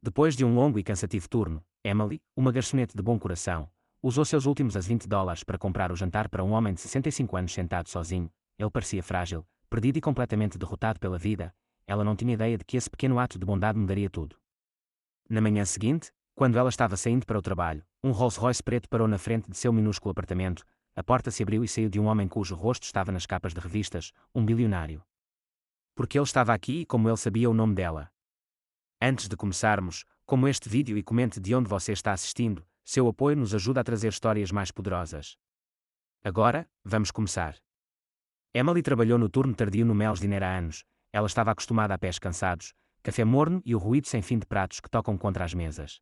Depois de um longo e cansativo turno, Emily, uma garçonete de bom coração, usou seus últimos $20 para comprar o jantar para um homem de 65 anos sentado sozinho. Ele parecia frágil, perdido e completamente derrotado pela vida. Ela não tinha ideia de que esse pequeno ato de bondade mudaria tudo. Na manhã seguinte, quando ela estava saindo para o trabalho, um Rolls-Royce preto parou na frente de seu minúsculo apartamento. A porta se abriu e saiu de um homem cujo rosto estava nas capas de revistas, um bilionário. Porque ele estava aqui e como ele sabia o nome dela. Antes de começarmos, como este vídeo e comente de onde você está assistindo, seu apoio nos ajuda a trazer histórias mais poderosas. Agora, vamos começar. Emily trabalhou no turno tardio no Mel's Diner há anos. Ela estava acostumada a pés cansados, café morno e o ruído sem fim de pratos que tocam contra as mesas.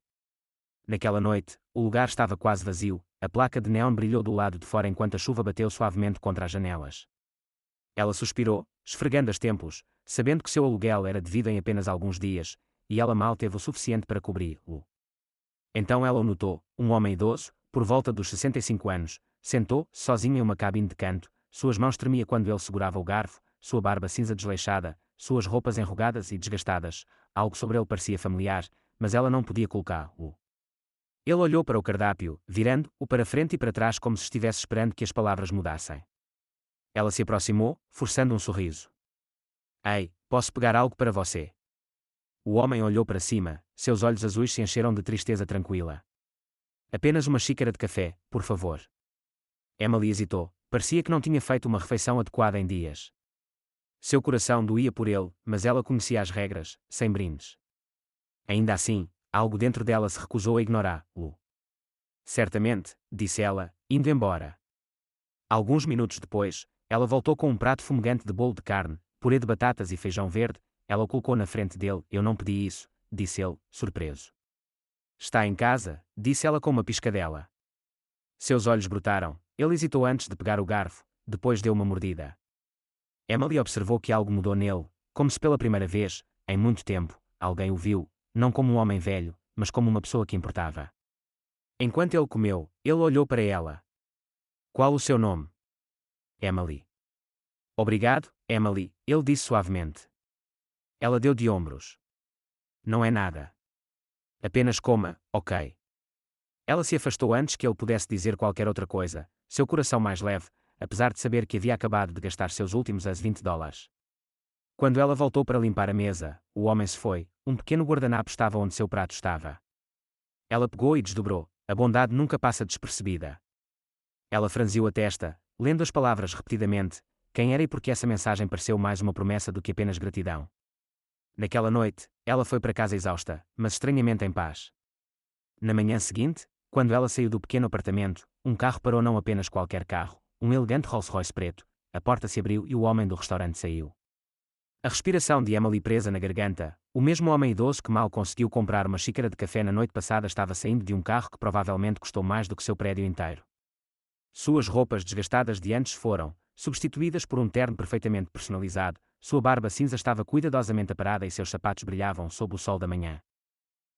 Naquela noite, o lugar estava quase vazio, a placa de neon brilhou do lado de fora enquanto a chuva bateu suavemente contra as janelas. Ela suspirou, esfregando as tempos, sabendo que seu aluguel era devido em apenas alguns dias, e ela mal teve o suficiente para cobri-lo. Então ela o notou, um homem idoso, por volta dos 65 anos, sentou-se sozinho em uma cabine de canto, suas mãos tremiam quando ele segurava o garfo, sua barba cinza desleixada, suas roupas enrugadas e desgastadas, algo sobre ele parecia familiar, mas ela não podia colocá-lo. Ele olhou para o cardápio, virando-o para frente e para trás como se estivesse esperando que as palavras mudassem. Ela se aproximou, forçando um sorriso. Ei, posso pegar algo para você? O homem olhou para cima, seus olhos azuis se encheram de tristeza tranquila. Apenas uma xícara de café, por favor. Emily hesitou, parecia que não tinha feito uma refeição adequada em dias. Seu coração doía por ele, mas ela conhecia as regras, sem brindes. Ainda assim, algo dentro dela se recusou a ignorá-lo. Certamente, disse ela, indo embora. Alguns minutos depois, ela voltou com um prato fumegante de bolo de carne, purê de batatas e feijão verde. Ela o colocou na frente dele. Eu não pedi isso, disse ele, surpreso. Está em casa, disse ela com uma piscadela. Seus olhos brotaram. Ele hesitou antes de pegar o garfo, depois deu uma mordida. Emily observou que algo mudou nele, como se pela primeira vez, em muito tempo, alguém o viu, não como um homem velho, mas como uma pessoa que importava. Enquanto ele comeu, ele olhou para ela. Qual o seu nome? Emily. Obrigado, Emily, ele disse suavemente. Ela deu de ombros. Não é nada. Apenas coma, ok. Ela se afastou antes que ele pudesse dizer qualquer outra coisa, seu coração mais leve, apesar de saber que havia acabado de gastar seus últimos $20. Quando ela voltou para limpar a mesa, o homem se foi, um pequeno guardanapo estava onde seu prato estava. Ela pegou e desdobrou, a bondade nunca passa despercebida. Ela franziu a testa, lendo as palavras repetidamente, quem era e por que essa mensagem pareceu mais uma promessa do que apenas gratidão. Naquela noite, ela foi para casa exausta, mas estranhamente em paz. Na manhã seguinte, quando ela saiu do pequeno apartamento, um carro parou, não apenas qualquer carro, um elegante Rolls-Royce preto. A porta se abriu e o homem do restaurante saiu. A respiração de Emily presa na garganta, o mesmo homem idoso que mal conseguiu comprar uma xícara de café na noite passada estava saindo de um carro que provavelmente custou mais do que seu prédio inteiro. Suas roupas desgastadas de antes foram substituídas por um terno perfeitamente personalizado, sua barba cinza estava cuidadosamente aparada e seus sapatos brilhavam sob o sol da manhã.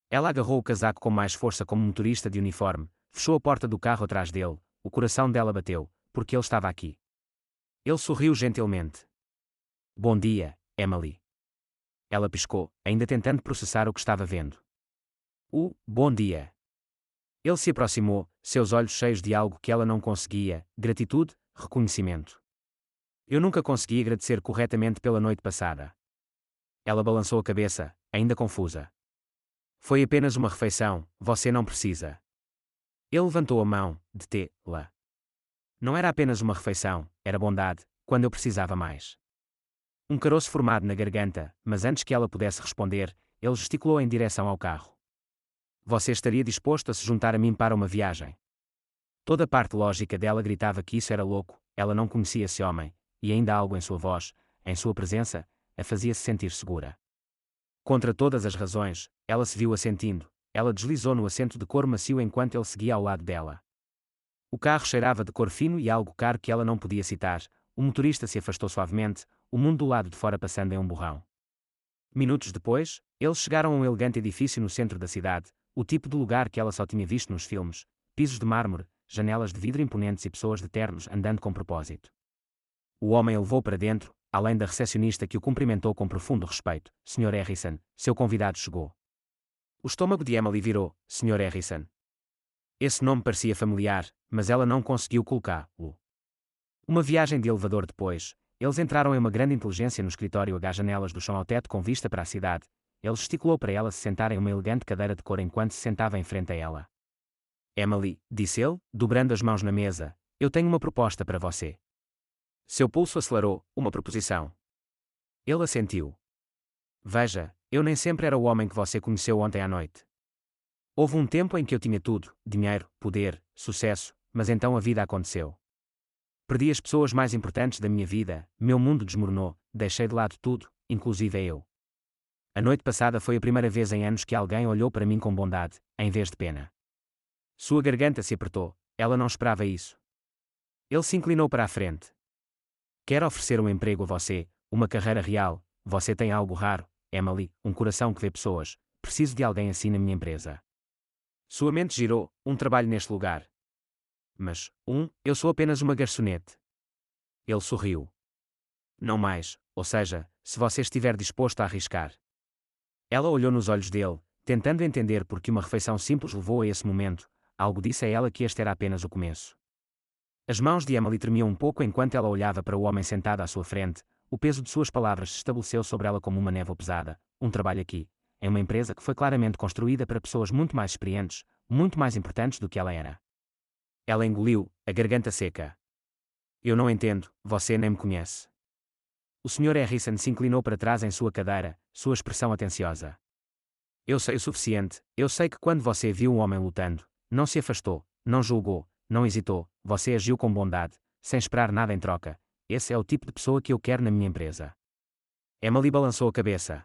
Ela agarrou o casaco com mais força como motorista de uniforme, fechou a porta do carro atrás dele, o coração dela bateu, porque ele estava aqui. Ele sorriu gentilmente. Bom dia, Emily. Ela piscou, ainda tentando processar o que estava vendo. Bom dia. Ele se aproximou, seus olhos cheios de algo que ela não conseguia, gratitude, reconhecimento. Eu nunca consegui agradecer corretamente pela noite passada. Ela balançou a cabeça, ainda confusa. Foi apenas uma refeição, você não precisa. Ele levantou a mão, detê-la. Não era apenas uma refeição, era bondade, quando eu precisava mais. Um caroço formado na garganta, mas antes que ela pudesse responder, ele gesticulou em direção ao carro. Você estaria disposto a se juntar a mim para uma viagem? Toda a parte lógica dela gritava que isso era louco, ela não conhecia esse homem, e ainda algo em sua voz, em sua presença, a fazia-se sentir segura. Contra todas as razões, ela se viu assentindo, ela deslizou no assento de couro macio enquanto ele seguia ao lado dela. O carro cheirava de couro fino e algo caro que ela não podia citar, o motorista se afastou suavemente, o mundo do lado de fora passando em um borrão. Minutos depois, eles chegaram a um elegante edifício no centro da cidade, o tipo de lugar que ela só tinha visto nos filmes, pisos de mármore, janelas de vidro imponentes e pessoas de ternos andando com propósito. O homem a levou para dentro, além da recepcionista que o cumprimentou com profundo respeito. Sr. Harrison, seu convidado chegou. O estômago de Emily virou, Sr. Harrison. Esse nome parecia familiar, mas ela não conseguiu colocá-lo. Uma viagem de elevador depois, eles entraram em uma grande inteligência no escritório H janelas do chão ao teto com vista para a cidade. Ele gesticulou para ela se sentar em uma elegante cadeira de cor enquanto se sentava em frente a ela. Emily, disse ele, dobrando as mãos na mesa, eu tenho uma proposta para você. Seu pulso acelerou, uma proposição. Ele assentiu. Veja, eu nem sempre era o homem que você conheceu ontem à noite. Houve um tempo em que eu tinha tudo, dinheiro, poder, sucesso, mas então a vida aconteceu. Perdi as pessoas mais importantes da minha vida, meu mundo desmoronou, deixei de lado tudo, inclusive eu. A noite passada foi a primeira vez em anos que alguém olhou para mim com bondade, em vez de pena. Sua garganta se apertou, ela não esperava isso. Ele se inclinou para a frente. Quero oferecer um emprego a você, uma carreira real, você tem algo raro, Emily, um coração que vê pessoas, preciso de alguém assim na minha empresa. Sua mente girou, um trabalho neste lugar. Mas, eu sou apenas uma garçonete. Ele sorriu. Não mais, ou seja, se você estiver disposto a arriscar. Ela olhou nos olhos dele, tentando entender por que uma refeição simples levou a esse momento, algo disse a ela que este era apenas o começo. As mãos de Emily tremiam um pouco enquanto ela olhava para o homem sentado à sua frente, o peso de suas palavras se estabeleceu sobre ela como uma névoa pesada, um trabalho aqui, em uma empresa que foi claramente construída para pessoas muito mais experientes, muito mais importantes do que ela era. Ela engoliu, a garganta seca. Eu não entendo, você nem me conhece. O Sr. Harrison se inclinou para trás em sua cadeira, sua expressão atenciosa. Eu sei o suficiente, eu sei que quando você viu um homem lutando, não se afastou, não julgou, não hesitou, você agiu com bondade, sem esperar nada em troca. Esse é o tipo de pessoa que eu quero na minha empresa. Emily balançou a cabeça.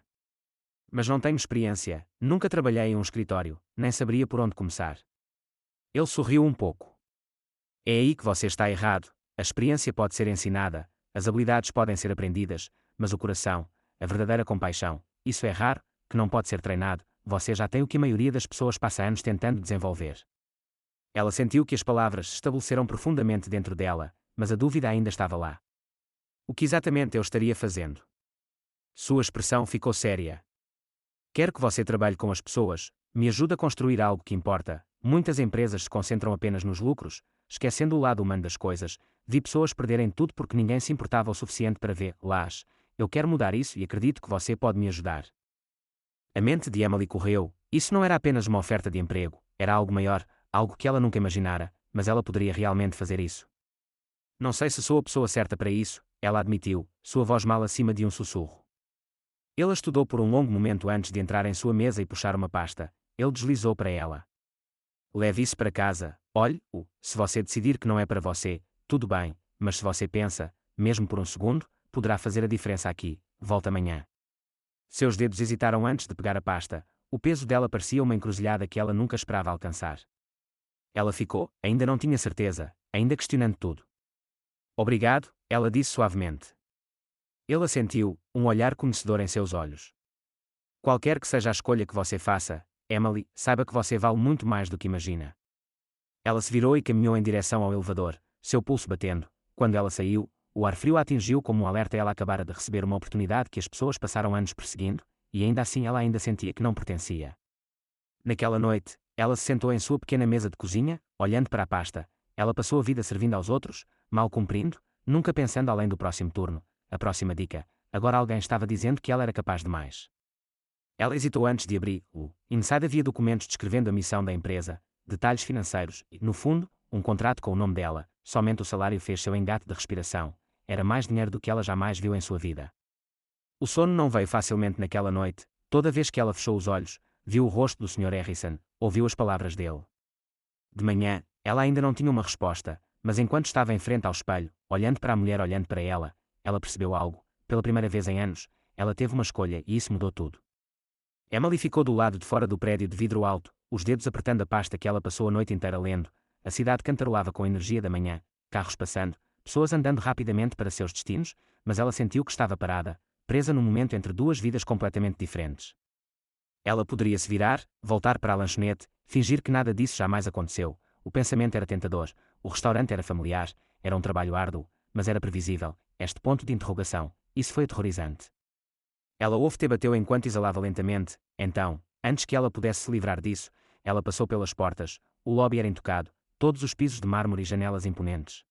Mas não tenho experiência, nunca trabalhei em um escritório, nem saberia por onde começar. Ele sorriu um pouco. É aí que você está errado, a experiência pode ser ensinada, as habilidades podem ser aprendidas, mas o coração, a verdadeira compaixão, isso é raro, que não pode ser treinado, você já tem o que a maioria das pessoas passa anos tentando desenvolver. Ela sentiu que as palavras se estabeleceram profundamente dentro dela, mas a dúvida ainda estava lá. O que exatamente eu estaria fazendo? Sua expressão ficou séria. Quero que você trabalhe com as pessoas, me ajude a construir algo que importa. Muitas empresas se concentram apenas nos lucros, esquecendo o lado humano das coisas. Vi pessoas perderem tudo porque ninguém se importava o suficiente para vê-las. Eu quero mudar isso e acredito que você pode me ajudar. A mente de Emily correu, isso não era apenas uma oferta de emprego, era algo maior, algo que ela nunca imaginara, mas ela poderia realmente fazer isso. Não sei se sou a pessoa certa para isso, ela admitiu, sua voz mal acima de um sussurro. Ele a estudou por um longo momento antes de entrar em sua mesa e puxar uma pasta. Ele deslizou para ela. Leve isso para casa, olhe-o, se você decidir que não é para você, tudo bem, mas se você pensa, mesmo por um segundo, poderá fazer a diferença aqui, volta amanhã. Seus dedos hesitaram antes de pegar a pasta, o peso dela parecia uma encruzilhada que ela nunca esperava alcançar. Ela ficou, ainda não tinha certeza, ainda questionando tudo. Obrigado, ela disse suavemente. Ele assentiu, um olhar conhecedor em seus olhos. Qualquer que seja a escolha que você faça, Emily, saiba que você vale muito mais do que imagina. Ela se virou e caminhou em direção ao elevador, seu pulso batendo. Quando ela saiu, o ar frio a atingiu como um alerta. Ela acabara de receber uma oportunidade que as pessoas passaram anos perseguindo, e ainda assim ela ainda sentia que não pertencia. Naquela noite, ela se sentou em sua pequena mesa de cozinha, olhando para a pasta. Ela passou a vida servindo aos outros, mal cumprindo, nunca pensando além do próximo turno, a próxima dica. Agora alguém estava dizendo que ela era capaz de mais. Ela hesitou antes de abrir-o. Inside havia documentos descrevendo a missão da empresa, detalhes financeiros e, no fundo, um contrato com o nome dela. Somente o salário fez seu engate de respiração. Era mais dinheiro do que ela jamais viu em sua vida. O sono não veio facilmente naquela noite. Toda vez que ela fechou os olhos, viu o rosto do Sr. Harrison, ouviu as palavras dele. De manhã, ela ainda não tinha uma resposta, mas enquanto estava em frente ao espelho, olhando para a mulher olhando para ela percebeu algo. Pela primeira vez em anos, ela teve uma escolha e isso mudou tudo. Emily ficou do lado de fora do prédio de vidro alto, os dedos apertando a pasta que ela passou a noite inteira lendo. A cidade cantarolava com a energia da manhã, carros passando, pessoas andando rapidamente para seus destinos, mas ela sentiu que estava parada, presa no momento entre duas vidas completamente diferentes. Ela poderia se virar, voltar para a lanchonete, fingir que nada disso jamais aconteceu. O pensamento era tentador, o restaurante era familiar, era um trabalho árduo, mas era previsível. Este ponto de interrogação, isso foi aterrorizante. Ela ouve-te bateu enquanto exalava lentamente, então, Antes que ela pudesse se livrar disso, ela passou pelas portas, o lobby era intocado, todos os pisos de mármore e janelas imponentes.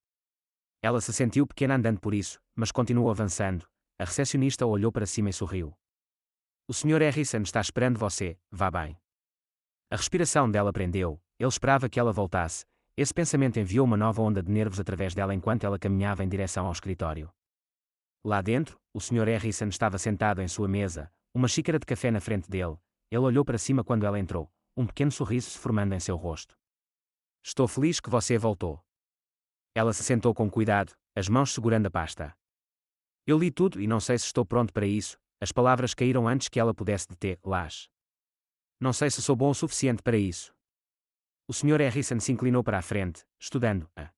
Ela se sentiu pequena andando por isso, mas continuou avançando. A recepcionista olhou para cima e sorriu. O Sr. Harrison está esperando você, vá bem. A respiração dela prendeu, ele esperava que ela voltasse. Esse pensamento enviou uma nova onda de nervos através dela enquanto ela caminhava em direção ao escritório. Lá dentro, o Sr. Harrison estava sentado em sua mesa, uma xícara de café na frente dele. Ele olhou para cima quando ela entrou, um pequeno sorriso se formando em seu rosto. Estou feliz que você voltou. Ela se sentou com cuidado, as mãos segurando a pasta. Eu li tudo e não sei se estou pronto para isso. As palavras caíram antes que ela pudesse detê-las. Não sei se sou bom o suficiente para isso. O Sr. Harrison se inclinou para a frente, estudando-a.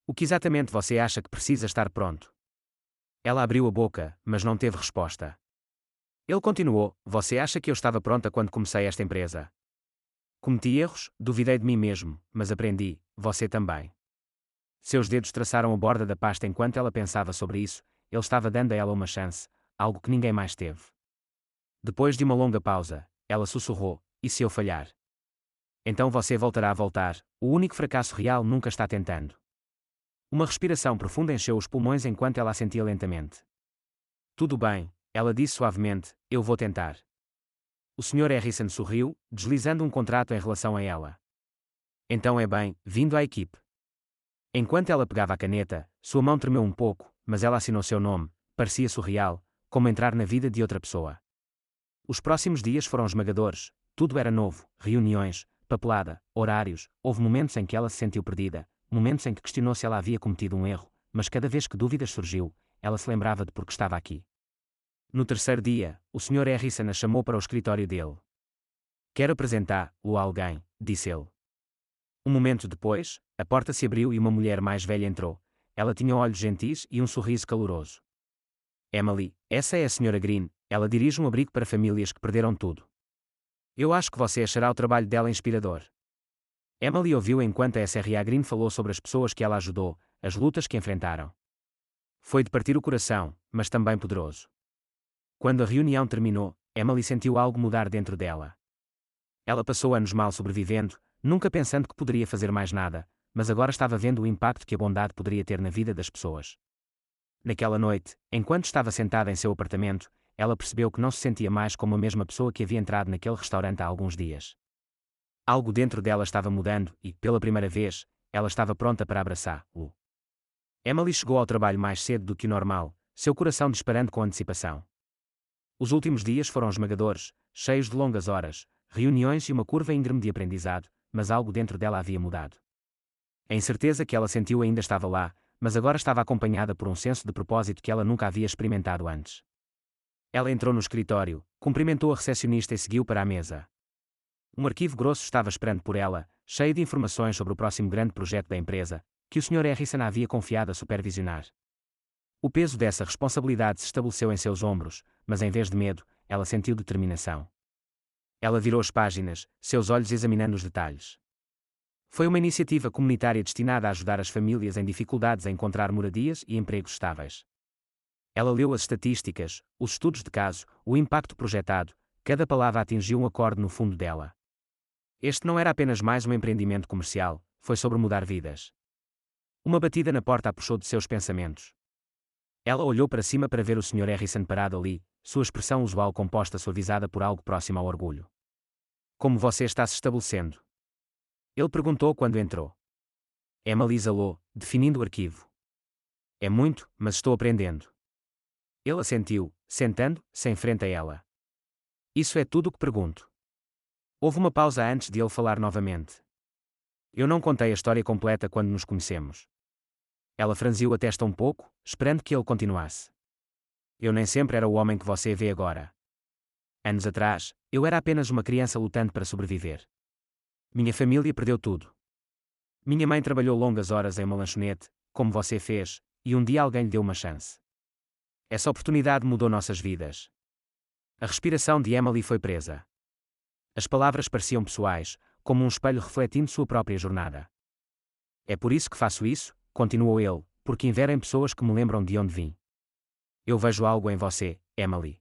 O que exatamente você acha que precisa estar pronto? Ela abriu a boca, mas não teve resposta. Ele continuou, você acha que eu estava pronta quando comecei esta empresa? Cometi erros, duvidei de mim mesmo, mas aprendi, você também. Seus dedos traçaram a borda da pasta enquanto ela pensava sobre isso, ele estava dando a ela uma chance, algo que ninguém mais teve. Depois de uma longa pausa, ela sussurrou, e se eu falhar? Então você voltará a voltar, o único fracasso real nunca está tentando. Uma respiração profunda encheu os pulmões enquanto ela assentia lentamente. Tudo bem, ela disse suavemente, eu vou tentar. O Sr. Harrison sorriu, deslizando um contrato em relação a ela. Então é bem, vindo à equipe. Enquanto ela pegava a caneta, sua mão tremeu um pouco, mas ela assinou seu nome, parecia surreal, como entrar na vida de outra pessoa. Os próximos dias foram esmagadores, tudo era novo, reuniões, papelada, horários, houve momentos em que ela se sentiu perdida, momentos em que questionou se ela havia cometido um erro, mas cada vez que dúvidas surgiu, ela se lembrava de por que estava aqui. No terceiro dia, o Sr. Harrison a chamou para o escritório dele. Quero apresentar-o a alguém, disse ele. Um momento depois, a porta se abriu e uma mulher mais velha entrou. Ela tinha olhos gentis e um sorriso caloroso. Emily, essa é a Sra. Green, ela dirige um abrigo para famílias que perderam tudo. Eu acho que você achará o trabalho dela inspirador. Emily ouviu enquanto a Sra. Green falou sobre as pessoas que ela ajudou, as lutas que enfrentaram. Foi de partir o coração, mas também poderoso. Quando a reunião terminou, Emily sentiu algo mudar dentro dela. Ela passou anos mal sobrevivendo, nunca pensando que poderia fazer mais nada, mas agora estava vendo o impacto que a bondade poderia ter na vida das pessoas. Naquela noite, enquanto estava sentada em seu apartamento, ela percebeu que não se sentia mais como a mesma pessoa que havia entrado naquele restaurante há alguns dias. Algo dentro dela estava mudando e, pela primeira vez, ela estava pronta para abraçá-lo. Emily chegou ao trabalho mais cedo do que o normal, seu coração disparando com antecipação. Os últimos dias foram esmagadores, cheios de longas horas, reuniões e uma curva íngreme de aprendizado, mas algo dentro dela havia mudado. A incerteza que ela sentiu ainda estava lá, mas agora estava acompanhada por um senso de propósito que ela nunca havia experimentado antes. Ela entrou no escritório, cumprimentou a recepcionista e seguiu para a mesa. Um arquivo grosso estava esperando por ela, cheio de informações sobre o próximo grande projeto da empresa, que o Sr. Harrison a havia confiado a supervisionar. O peso dessa responsabilidade se estabeleceu em seus ombros, mas em vez de medo, ela sentiu determinação. Ela virou as páginas, seus olhos examinando os detalhes. Foi uma iniciativa comunitária destinada a ajudar as famílias em dificuldades a encontrar moradias e empregos estáveis. Ela leu as estatísticas, os estudos de caso, o impacto projetado, cada palavra atingiu um acorde no fundo dela. Este não era apenas mais um empreendimento comercial, foi sobre mudar vidas. Uma batida na porta a puxou de seus pensamentos. Ela olhou para cima para ver o Sr. Harrison parado ali, sua expressão usual composta suavizada por algo próximo ao orgulho. Como você está se estabelecendo? Ele perguntou quando entrou. Emily exalou, definindo o arquivo. É muito, mas estou aprendendo. Ele assentiu, sentando-se em frente a ela. Isso é tudo o que pergunto. Houve uma pausa antes de ele falar novamente. Eu não contei a história completa quando nos conhecemos. Ela franziu a testa um pouco, esperando que ele continuasse. Eu nem sempre era o homem que você vê agora. Anos atrás, eu era apenas uma criança lutando para sobreviver. Minha família perdeu tudo. Minha mãe trabalhou longas horas em uma lanchonete, como você fez, e um dia alguém lhe deu uma chance. Essa oportunidade mudou nossas vidas. A respiração de Emily foi presa. As palavras pareciam pessoais, como um espelho refletindo sua própria jornada. É por isso que faço isso, continuou ele, porque invero em pessoas que me lembram de onde vim. Eu vejo algo em você, Emily.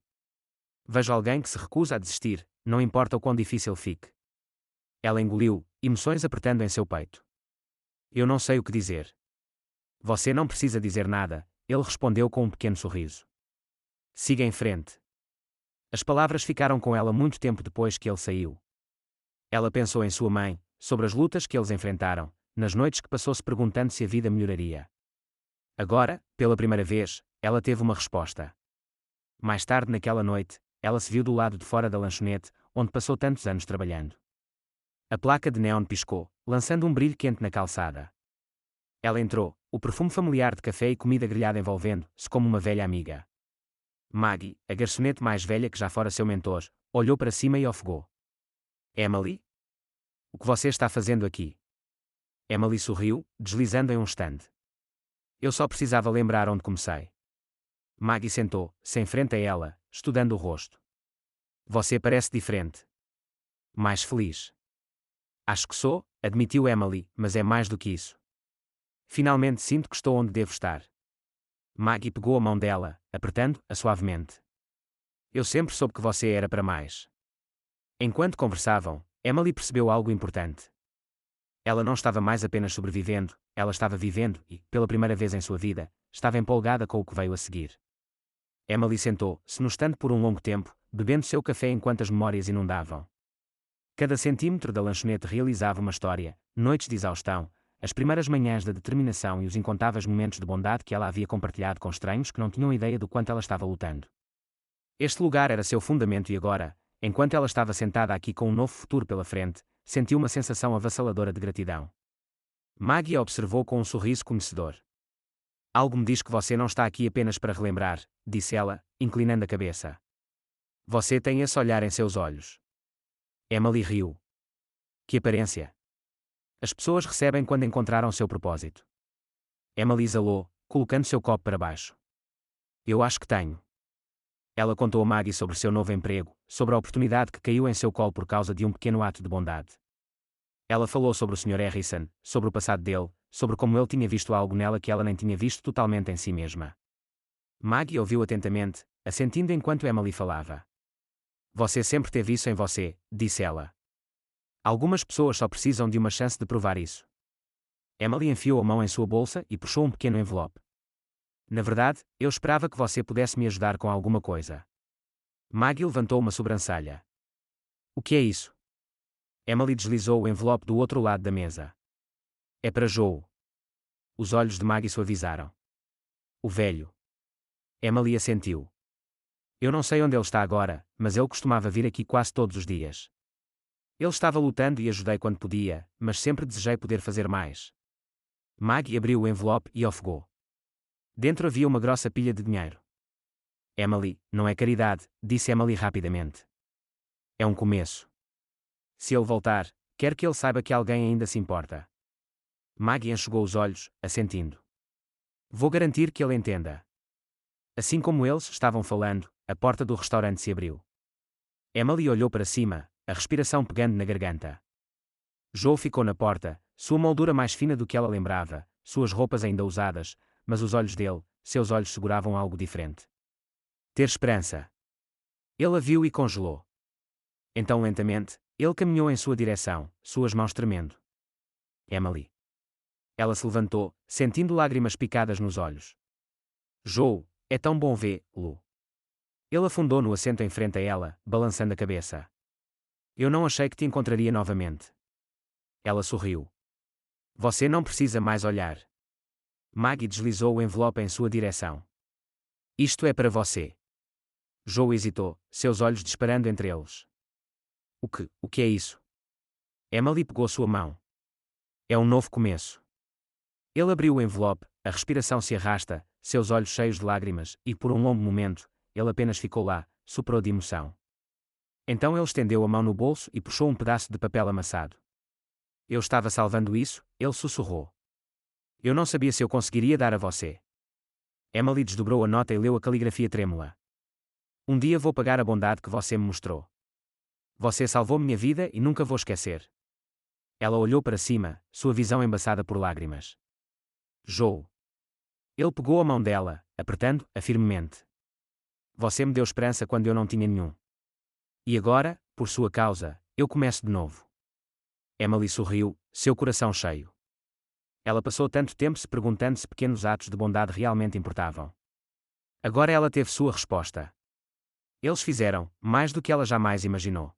Vejo alguém que se recusa a desistir, não importa o quão difícil fique. Ela engoliu, emoções apertando em seu peito. Eu não sei o que dizer. Você não precisa dizer nada, ele respondeu com um pequeno sorriso. Siga em frente. As palavras ficaram com ela muito tempo depois que ele saiu. Ela pensou em sua mãe, sobre as lutas que eles enfrentaram, nas noites que passou se perguntando se a vida melhoraria. Agora, pela primeira vez, ela teve uma resposta. Mais tarde naquela noite, ela se viu do lado de fora da lanchonete, onde passou tantos anos trabalhando. A placa de neon piscou, lançando um brilho quente na calçada. Ela entrou, o perfume familiar de café e comida grelhada envolvendo-se como uma velha amiga. Maggie, a garçonete mais velha que já fora seu mentor, olhou para cima e ofegou. Emily? O que você está fazendo aqui? Emily sorriu, deslizando em um estande. Eu só precisava lembrar onde comecei. Maggie sentou-se em frente a ela, estudando o rosto. Você parece diferente. Mais feliz. Acho que sou, admitiu Emily, mas é mais do que isso. Finalmente sinto que estou onde devo estar. Maggie pegou a mão dela, apertando-a suavemente. Eu sempre soube que você era para mais. Enquanto conversavam, Emily percebeu algo importante. Ela não estava mais apenas sobrevivendo, ela estava vivendo e, pela primeira vez em sua vida, estava empolgada com o que veio a seguir. Emily sentou-se no estande por um longo tempo, bebendo seu café enquanto as memórias inundavam. Cada centímetro da lanchonete realizava uma história, noites de exaustão, as primeiras manhãs da determinação e os incontáveis momentos de bondade que ela havia compartilhado com estranhos que não tinham ideia do quanto ela estava lutando. Este lugar era seu fundamento e agora, enquanto ela estava sentada aqui com um novo futuro pela frente, sentiu uma sensação avassaladora de gratidão. Maggie a observou com um sorriso conhecedor. Algo me diz que você não está aqui apenas para relembrar, disse ela, inclinando a cabeça. Você tem esse olhar em seus olhos. Emily riu. Que aparência! As pessoas recebem quando encontraram seu propósito. Emily exalou, colocando seu copo para baixo. Eu acho que tenho. Ela contou a Maggie sobre seu novo emprego, sobre a oportunidade que caiu em seu colo por causa de um pequeno ato de bondade. Ela falou sobre o Sr. Harrison, sobre o passado dele, sobre como ele tinha visto algo nela que ela nem tinha visto totalmente em si mesma. Maggie ouviu atentamente, assentindo enquanto Emily falava. Você sempre teve isso em você, disse ela. Algumas pessoas só precisam de uma chance de provar isso. Emily enfiou a mão em sua bolsa e puxou um pequeno envelope. Na verdade, eu esperava que você pudesse me ajudar com alguma coisa. Maggie levantou uma sobrancelha. O que é isso? Emily deslizou o envelope do outro lado da mesa. É para Joe. Os olhos de Maggie suavizaram. O velho. Emily assentiu. Eu não sei onde ele está agora, mas ele costumava vir aqui quase todos os dias. Ele estava lutando e ajudei quando podia, mas sempre desejei poder fazer mais. Maggie abriu o envelope e ofegou. Dentro havia uma grossa pilha de dinheiro. Emily, não é caridade, disse Emily rapidamente. É um começo. Se ele voltar, quero que ele saiba que alguém ainda se importa. Maggie enxugou os olhos, assentindo. Vou garantir que ele entenda. Assim como eles estavam falando, a porta do restaurante se abriu. Emily olhou para cima, a respiração pegando na garganta. Joe ficou na porta, sua moldura mais fina do que ela lembrava, suas roupas ainda usadas, mas os olhos dele, seus olhos seguravam algo diferente. Ter esperança. Ele a viu e congelou. Então lentamente, ele caminhou em sua direção, suas mãos tremendo. Emily. Ela se levantou, sentindo lágrimas picadas nos olhos. Joe, é tão bom vê-lo. Ele afundou no assento em frente a ela, balançando a cabeça. Eu não achei que te encontraria novamente. Ela sorriu. Você não precisa mais olhar. Maggie deslizou o envelope em sua direção. Isto é para você. Joe hesitou, seus olhos disparando entre eles. O que é isso? Emily pegou sua mão. É um novo começo. Ele abriu o envelope, a respiração se arrasta, seus olhos cheios de lágrimas, e por um longo momento, ele apenas ficou lá, soprou de emoção. Então ele estendeu a mão no bolso e puxou um pedaço de papel amassado. Eu estava salvando isso, ele sussurrou. Eu não sabia se eu conseguiria dar a você. Emily desdobrou a nota e leu a caligrafia trêmula. Um dia vou pagar a bondade que você me mostrou. Você salvou minha vida e nunca vou esquecer. Ela olhou para cima, sua visão embaçada por lágrimas. Joe. Ele pegou a mão dela, apertando-a firmemente. Você me deu esperança quando eu não tinha nenhum. E agora, por sua causa, eu começo de novo. Emily sorriu, seu coração cheio. Ela passou tanto tempo se perguntando se pequenos atos de bondade realmente importavam. Agora ela teve sua resposta. Eles fizeram mais do que ela jamais imaginou.